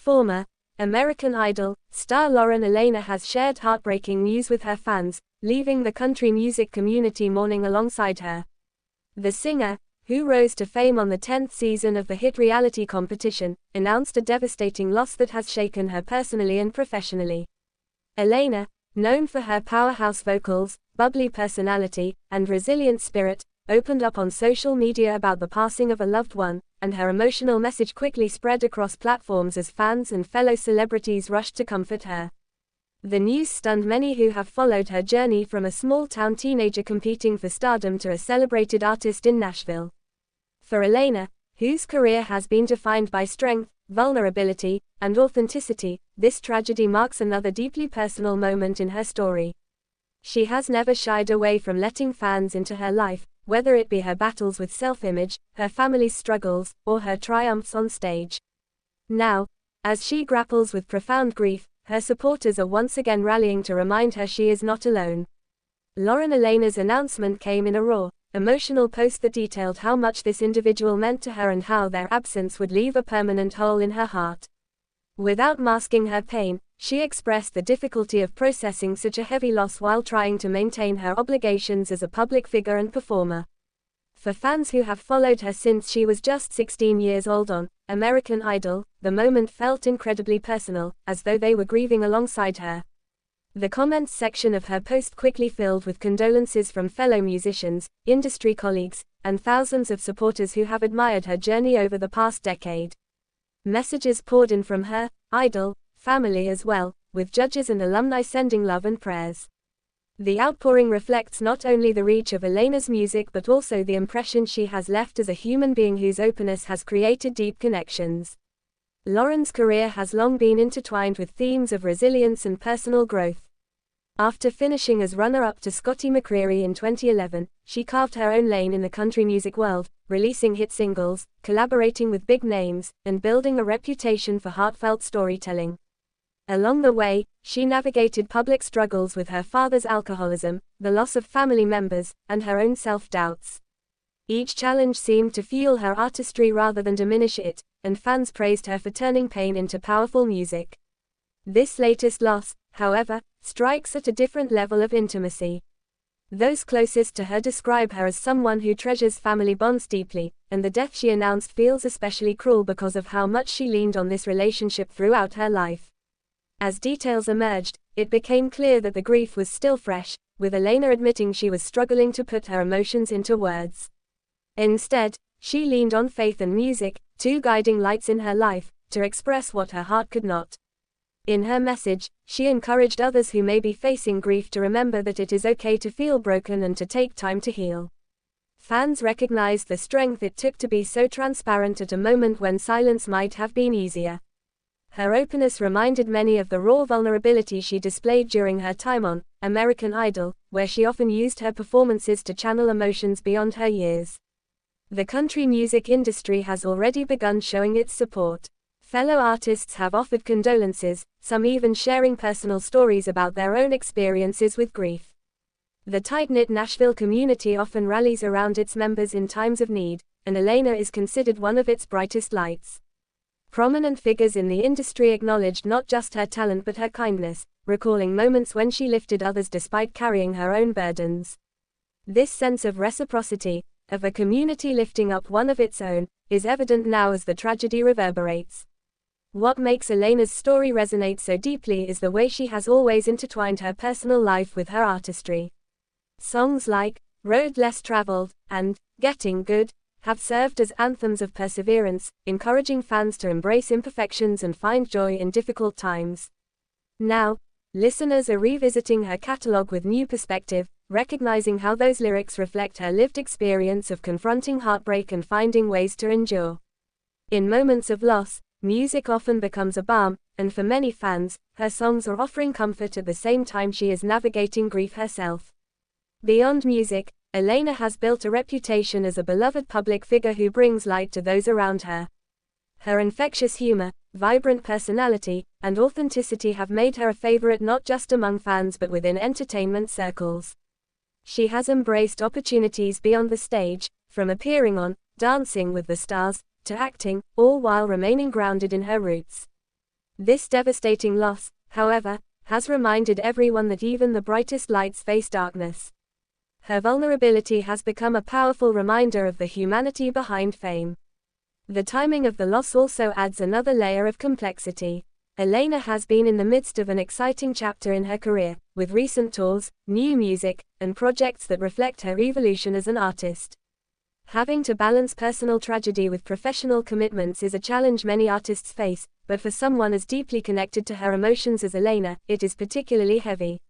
Former American Idol star Lauren Alaina has shared heartbreaking news with her fans, leaving the country music community mourning alongside her. The singer, who rose to fame on the 10th season of the hit reality competition, announced a devastating loss that has shaken her personally and professionally. Alaina, known for her powerhouse vocals, bubbly personality, and resilient spirit, opened up on social media about the passing of a loved one, and her emotional message quickly spread across platforms as fans and fellow celebrities rushed to comfort her. The news stunned many who have followed her journey from a small-town teenager competing for stardom to a celebrated artist in Nashville. For Alaina, whose career has been defined by strength, vulnerability, and authenticity, this tragedy marks another deeply personal moment in her story. She has never shied away from letting fans into her life, whether it be her battles with self-image, her family's struggles, or her triumphs on stage. Now, as she grapples with profound grief, her supporters are once again rallying to remind her she is not alone. Lauren Alaina's announcement came in a raw, emotional post that detailed how much this individual meant to her and how their absence would leave a permanent hole in her heart. Without masking her pain, she expressed the difficulty of processing such a heavy loss while trying to maintain her obligations as a public figure and performer. For fans who have followed her since she was just 16 years old on American Idol, the moment felt incredibly personal, as though they were grieving alongside her. The comments section of her post quickly filled with condolences from fellow musicians, industry colleagues, and thousands of supporters who have admired her journey over the past decade. Messages poured in from her idol family as well, with judges and alumni sending love and prayers. The outpouring reflects not only the reach of Alaina's music but also the impression she has left as a human being whose openness has created deep connections. Lauren's career has long been intertwined with themes of resilience and personal growth. After finishing as runner-up to Scotty McCreery in 2011, she carved her own lane in the country music world, releasing hit singles, collaborating with big names, and building a reputation for heartfelt storytelling. Along the way, she navigated public struggles with her father's alcoholism, the loss of family members, and her own self-doubts. Each challenge seemed to fuel her artistry rather than diminish it, and fans praised her for turning pain into powerful music. This latest loss, however, strikes at a different level of intimacy. Those closest to her describe her as someone who treasures family bonds deeply, and the death she announced feels especially cruel because of how much she leaned on this relationship throughout her life. As details emerged, it became clear that the grief was still fresh, with Alaina admitting she was struggling to put her emotions into words. Instead, she leaned on faith and music, two guiding lights in her life, to express what her heart could not. In her message, she encouraged others who may be facing grief to remember that it is okay to feel broken and to take time to heal. Fans recognized the strength it took to be so transparent at a moment when silence might have been easier. Her openness reminded many of the raw vulnerability she displayed during her time on American Idol, where she often used her performances to channel emotions beyond her years. The country music industry has already begun showing its support. Fellow artists have offered condolences, some even sharing personal stories about their own experiences with grief. The tight-knit Nashville community often rallies around its members in times of need, and Alaina is considered one of its brightest lights. Prominent figures in the industry acknowledged not just her talent but her kindness, recalling moments when she lifted others despite carrying her own burdens. This sense of reciprocity, of a community lifting up one of its own, is evident now as the tragedy reverberates. What makes Alaina's story resonate so deeply is the way she has always intertwined her personal life with her artistry. Songs like Road Less Traveled and Getting Good have served as anthems of perseverance, encouraging fans to embrace imperfections and find joy in difficult times. Now, listeners are revisiting her catalog with new perspective, recognizing how those lyrics reflect her lived experience of confronting heartbreak and finding ways to endure. In moments of loss, music often becomes a balm, and for many fans, her songs are offering comfort at the same time she is navigating grief herself. Beyond music, Alaina has built a reputation as a beloved public figure who brings light to those around her. Her infectious humor, vibrant personality, and authenticity have made her a favorite not just among fans but within entertainment circles. She has embraced opportunities beyond the stage, from appearing on Dancing with the Stars to acting, all while remaining grounded in her roots. This devastating loss, however, has reminded everyone that even the brightest lights face darkness. Her vulnerability has become a powerful reminder of the humanity behind fame. The timing of the loss also adds another layer of complexity. Alaina has been in the midst of an exciting chapter in her career, with recent tours, new music, and projects that reflect her evolution as an artist. Having to balance personal tragedy with professional commitments is a challenge many artists face, but for someone as deeply connected to her emotions as Alaina, it is particularly heavy.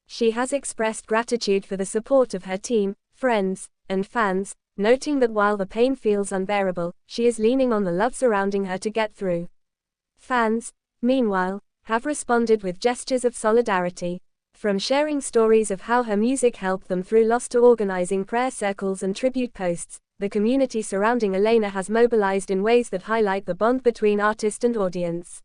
She has expressed gratitude for the support of her team, friends, and fans, noting that while the pain feels unbearable, she is leaning on the love surrounding her to get through. Fans, meanwhile, have responded with gestures of solidarity. From sharing stories of how her music helped them through loss to organizing prayer circles and tribute posts, the community surrounding Alaina has mobilized in ways that highlight the bond between artist and audience.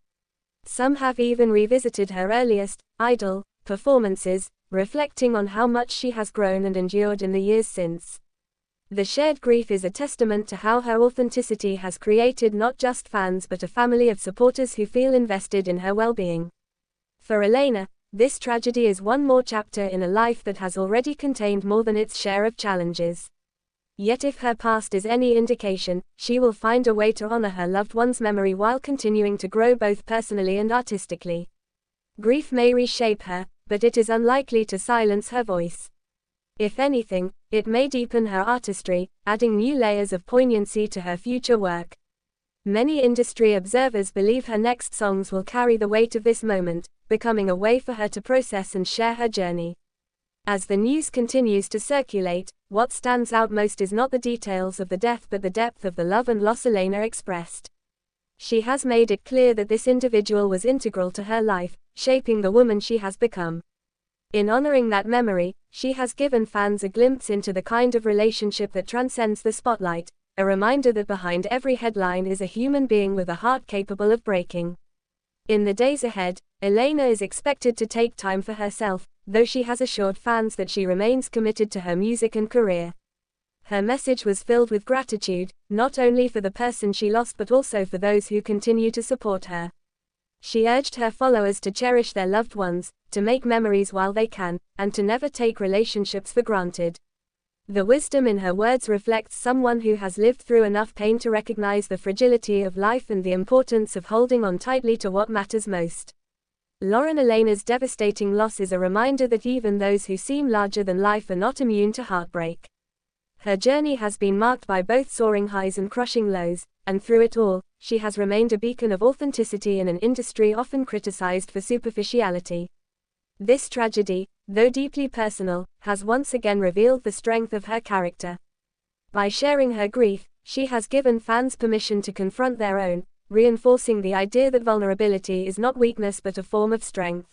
Some have even revisited her earliest, Idol, performances, reflecting on how much she has grown and endured in the years since. The shared grief is a testament to how her authenticity has created not just fans but a family of supporters who feel invested in her well-being. For Alaina, this tragedy is one more chapter in a life that has already contained more than its share of challenges. Yet if her past is any indication, she will find a way to honor her loved one's memory while continuing to grow both personally and artistically. Grief may reshape her, but it is unlikely to silence her voice. If anything, it may deepen her artistry, adding new layers of poignancy to her future work. Many industry observers believe her next songs will carry the weight of this moment, becoming a way for her to process and share her journey. As the news continues to circulate, what stands out most is not the details of the death but the depth of the love and loss Alaina expressed. She has made it clear that this individual was integral to her life, shaping the woman she has become. In honoring that memory, she has given fans a glimpse into the kind of relationship that transcends the spotlight, a reminder that behind every headline is a human being with a heart capable of breaking. In the days ahead, Alaina is expected to take time for herself, though she has assured fans that she remains committed to her music and career. Her message was filled with gratitude, not only for the person she lost but also for those who continue to support her. She urged her followers to cherish their loved ones, to make memories while they can, and to never take relationships for granted. The wisdom in her words reflects someone who has lived through enough pain to recognize the fragility of life and the importance of holding on tightly to what matters most. Lauren Alaina's devastating loss is a reminder that even those who seem larger than life are not immune to heartbreak. Her journey has been marked by both soaring highs and crushing lows, and through it all, she has remained a beacon of authenticity in an industry often criticized for superficiality. This tragedy, though deeply personal, has once again revealed the strength of her character. By sharing her grief, she has given fans permission to confront their own, reinforcing the idea that vulnerability is not weakness but a form of strength.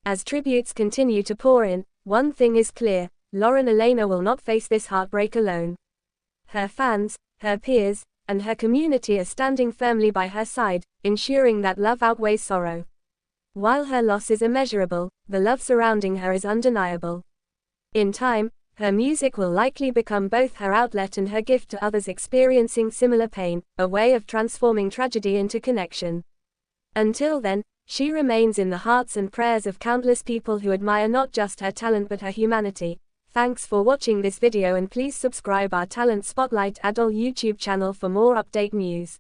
As tributes continue to pour in, one thing is clear: Lauren Alaina will not face this heartbreak alone. Her fans, her peers, and her community are standing firmly by her side, ensuring that love outweighs sorrow. While her loss is immeasurable, the love surrounding her is undeniable. In time, her music will likely become both her outlet and her gift to others experiencing similar pain, a way of transforming tragedy into connection. Until then, she remains in the hearts and prayers of countless people who admire not just her talent but her humanity. Thanks for watching this video and please subscribe our Talent Spotlight Adult YouTube channel for more update news.